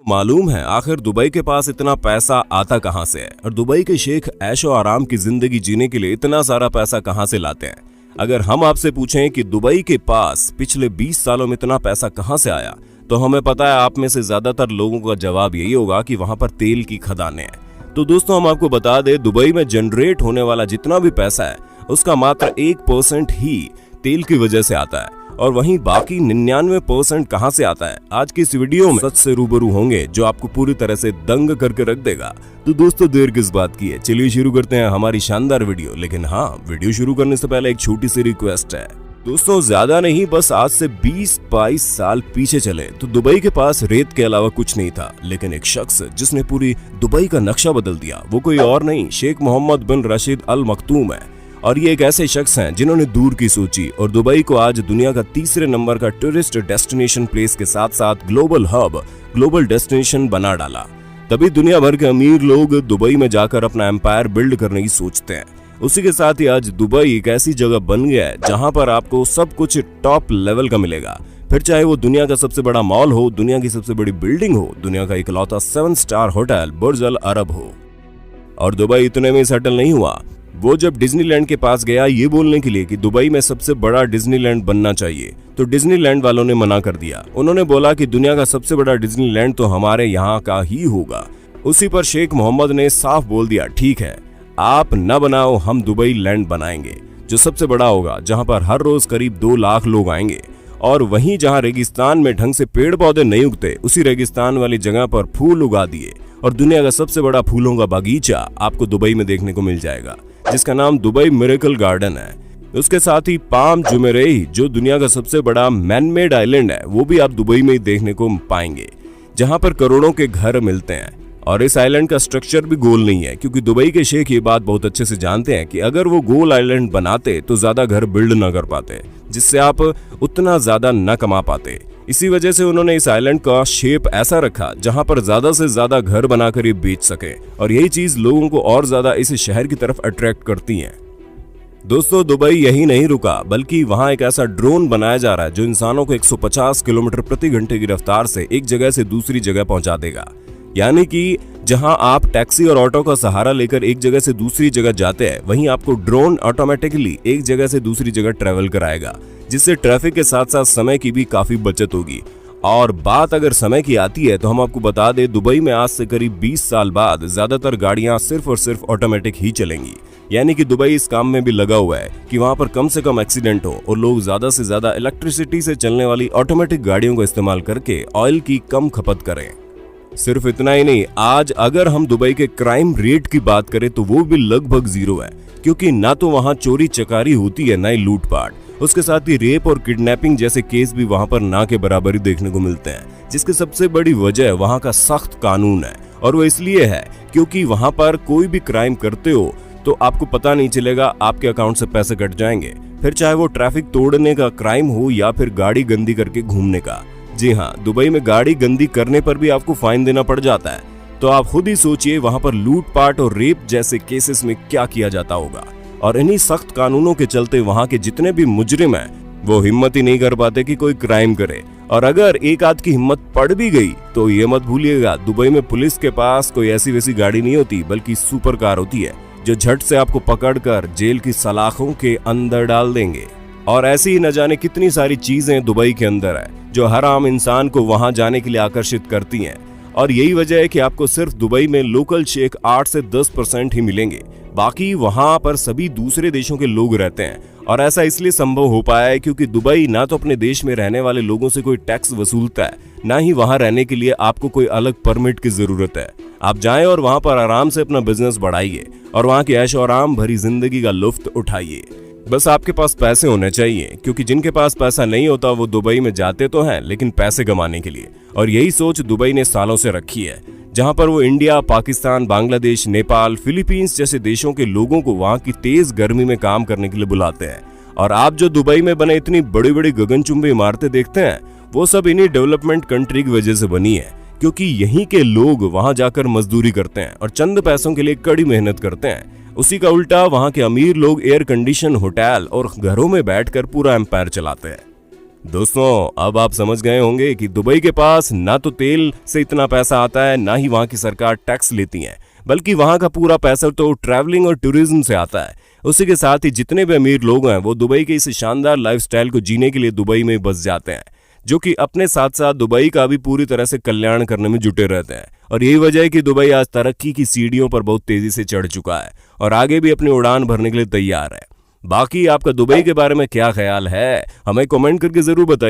मालूम है आखिर दुबई के पास इतना पैसा आता कहां से है और दुबई के शेख ऐशो आराम की जिंदगी जीने के लिए इतना सारा पैसा कहां से लाते हैं। अगर हम आपसे पूछें कि दुबई के पास पिछले 20 सालों में इतना पैसा कहां से आया, तो हमें पता है आप में से ज्यादातर लोगों का जवाब यही होगा कि वहां पर तेल की खदानें हैं। तो दोस्तों हम आपको बता दें, दुबई में जनरेट होने वाला जितना भी पैसा है उसका मात्र 1% ही तेल की वजह से आता है और वहीं बाकी 99% कहां से आता है। आज की इस वीडियो में सच से रूबरू होंगे जो आपको पूरी तरह से दंग करके रख देगा। तो दोस्तों देर किस बात की है, चलिए शुरू करते हैं हमारी शानदार वीडियो। लेकिन हाँ, वीडियो शुरू करने से पहले एक छोटी सी रिक्वेस्ट है दोस्तों, ज्यादा नहीं, बस आज से 20-22 साल पीछे चले तो दुबई के पास रेत के अलावा कुछ नहीं था, लेकिन एक शख्स जिसने पूरी दुबई का नक्शा बदल दिया वो कोई और नहीं, शेख मोहम्मद बिन रशीद अल मखतूम है। और ये एक ऐसे शख्स हैं जिन्होंने दूर की सोची और दुबई को आज दुनिया का तीसरे नंबर का टूरिस्ट डेस्टिनेशन प्लेस के साथ साथ ग्लोबल हब, ग्लोबल डेस्टिनेशन बना डाला। तभी दुनिया भर के अमीर लोग दुबई में जाकर अपना एम्पायर बिल्ड करने की सोचते हैं। उसी के साथ ही आज दुबई एक ऐसी जगह बन गया है जहां पर आपको सब कुछ टॉप लेवल का मिलेगा, फिर चाहे वो दुनिया का सबसे बड़ा मॉल हो, दुनिया की सबसे बड़ी बिल्डिंग हो, दुनिया का इकलौता 7 स्टार होटल बुर्ज अल अरब हो। और दुबई इतने में सेटल नहीं हुआ, वो जब डिज्नीलैंड के पास गया ये बोलने के लिए कि दुबई में सबसे बड़ा डिज्नीलैंड बनना चाहिए, तो डिज्नीलैंड वालों ने मना कर दिया। उन्होंने बोला कि दुनिया का सबसे बड़ा डिज्नीलैंड तो हमारे यहाँ का ही होगा। उसी पर शेख मोहम्मद ने साफ बोल दिया, ठीक है आप न बनाओ, हम दुबई लैंड बनाएंगे जो सबसे बड़ा होगा, जहां पर हर रोज करीब 2 लाख लोग आएंगे। और वहीं जहां रेगिस्तान में ढंग से पेड़ पौधे नहीं उगते, उसी रेगिस्तान वाली जगह पर फूल उगा दिए और दुनिया का सबसे बड़ा फूलों का बागीचा आपको दुबई में देखने को मिल जाएगा, जिसका नाम दुबई मिरेकल गार्डन है। उसके साथ ही पाम जुमेरेई जो दुनिया का सबसे बड़ा मैनमेड आइलैंड है, वो भी आप दुबई में ही देखने को पाएंगे, जहां पर करोड़ों के घर मिलते हैं। और इस आइलैंड का स्ट्रक्चर भी गोल नहीं है, क्योंकि दुबई के शेख ये बात बहुत अच्छे से जानते हैं कि अगर वो गोल आइलैंड बनाते तो ज्यादा घर बिल्ड न कर पाते, जिससे आप उतना ज्यादा न कमा पाते। इसी वजह से उन्होंने इस आइलैंड का शेप ऐसा रखा जहां पर ज्यादा से ज्यादा घर बनाकर ये बेच सके, और यही चीज लोगों को और ज्यादा इस शहर की तरफ अट्रैक्ट करती है। दोस्तों दुबई यही नहीं रुका, बल्कि वहां एक ऐसा ड्रोन बनाया जा रहा है जो इंसानों को 150 किलोमीटर प्रति घंटे की रफ्तार से एक जगह से दूसरी जगह पहुंचा देगा। यानी कि जहां आप टैक्सी और ऑटो का सहारा लेकर एक जगह से दूसरी जगह जाते हैं, वहीं आपको ड्रोन ऑटोमेटिकली एक जगह से दूसरी जगह ट्रेवल कराएगा, जिससे ट्रैफिक के साथ साथ समय की भी काफी बचत होगी। और बात अगर समय की आती है तो हम आपको बता दें, दुबई में आज से करीब 20 साल बाद ज्यादातर गाड़ियां सिर्फ और सिर्फ ऑटोमेटिक ही चलेंगी। यानी कि दुबई इस काम में भी लगा हुआ है कि वहां पर कम से कम एक्सीडेंट हो और लोग ज्यादा से ज्यादा इलेक्ट्रिसिटी से चलने वाली ऑटोमेटिक गाड़ियों का इस्तेमाल करके ऑयल की कम खपत करें। सिर्फ इतना ही नहीं, आज अगर हम दुबई के क्राइम रेट की बात करें तो वो भी लगभग 0 है, क्योंकि ना तो वहां चोरी चकारी होती है, ना ही लूटपाट। उसके साथ ही रेप और किडनैपिंग जैसे केस भी वहां पर ना के बराबर ही देखने को मिलते हैं, जिसकी सबसे बड़ी वजह वहां का सख्त कानून है। और वो इसलिए है क्योंकि वहां पर कोई भी क्राइम करते हो तो आपको पता नहीं चलेगा, आपके अकाउंट से पैसे कट जाएंगे, फिर चाहे वो ट्रैफिक तोड़ने का क्राइम हो या फिर गाड़ी गंदी करके घूमने का। जी हाँ, दुबई में गाड़ी गंदी करने पर भी आपको फाइन देना पड़ जाता है। तो आप खुद ही सोचिए वहां पर लूटपाट और रेप जैसे केसेस में क्या किया जाता होगा। और इन्हीं सख्त कानूनों के चलते वहां के जितने भी मुजरिम हैं वो हिम्मत ही नहीं कर पाते कि कोई क्राइम करे। और अगर एक आध की हिम्मत पड़ भी गई तो ये मत भूलिएगा, दुबई में पुलिस के पास कोई ऐसी वैसी गाड़ी नहीं होती, बल्कि सुपर कार होती है जो झट से आपको पकड़कर जेल की सलाखों के अंदर डाल देंगे। और ऐसी ही न जाने कितनी सारी चीजें दुबई के अंदर है जो हर आम इंसान को वहां जाने के लिए आकर्षित करती हैं। और यही वजह है कि आपको सिर्फ दुबई में लोकल शेख 8 से 10% ही मिलेंगे, बाकी वहां पर सभी दूसरे देशों के लोग रहते हैं। और ऐसा इसलिए संभव हो पाया है क्योंकि दुबई ना तो अपने देश में रहने वाले लोगों से कोई टैक्स वसूलता है, ना ही वहां रहने के लिए आपको कोई अलग परमिट की जरूरत है। आप जाएं और वहां पर आराम से अपना बिजनेस बढ़ाइए और वहां की ऐश और आराम भरी जिंदगी का लुत्फ उठाइए। बस आपके पास पैसे होने चाहिए, क्योंकि जिनके पास पैसा नहीं होता वो दुबई में जाते तो हैं लेकिन पैसे कमाने के लिए। और यही सोच दुबई ने सालों से रखी है, जहां पर वो इंडिया, पाकिस्तान, बांग्लादेश, नेपाल, फिलीपींस जैसे देशों के लोगों को वहां की तेज गर्मी में काम करने के लिए बुलाते हैं। और आप जो दुबई में बने इतनी बड़ी बड़ी गगनचुंबी इमारतें देखते हैं, वो सब इन्हीं डेवलपमेंट कंट्री की वजह से बनी है, क्योंकि यहीं के लोग वहां जाकर मजदूरी करते हैं और चंद पैसों के लिए कड़ी मेहनत करते हैं। उसी का उल्टा वहां के अमीर लोग एयर कंडीशन होटल और घरों में बैठकर पूरा एम्पायर चलाते हैं। दोस्तों, अब आप समझ गए होंगे कि दुबई के पास ना तो तेल से इतना पैसा आता है, ना ही वहां की सरकार टैक्स लेती है, बल्कि वहां का पूरा पैसा तो ट्रैवलिंग और टूरिज्म से आता है। उसी के साथ ही जितने भी अमीर लोग हैं वो दुबई के इस शानदार लाइफस्टाइल को जीने के लिए दुबई में बस जाते हैं, जो कि अपने साथ साथ दुबई का भी पूरी तरह से कल्याण करने में जुटे रहते हैं। और यही वजह है कि दुबई आज तरक्की की सीढ़ियों पर बहुत तेजी से चढ़ चुका है और आगे भी अपनी उड़ान भरने के लिए तैयार है। बाकी आपका दुबई के बारे में क्या ख्याल है, हमें कमेंट करके जरूर बताइए।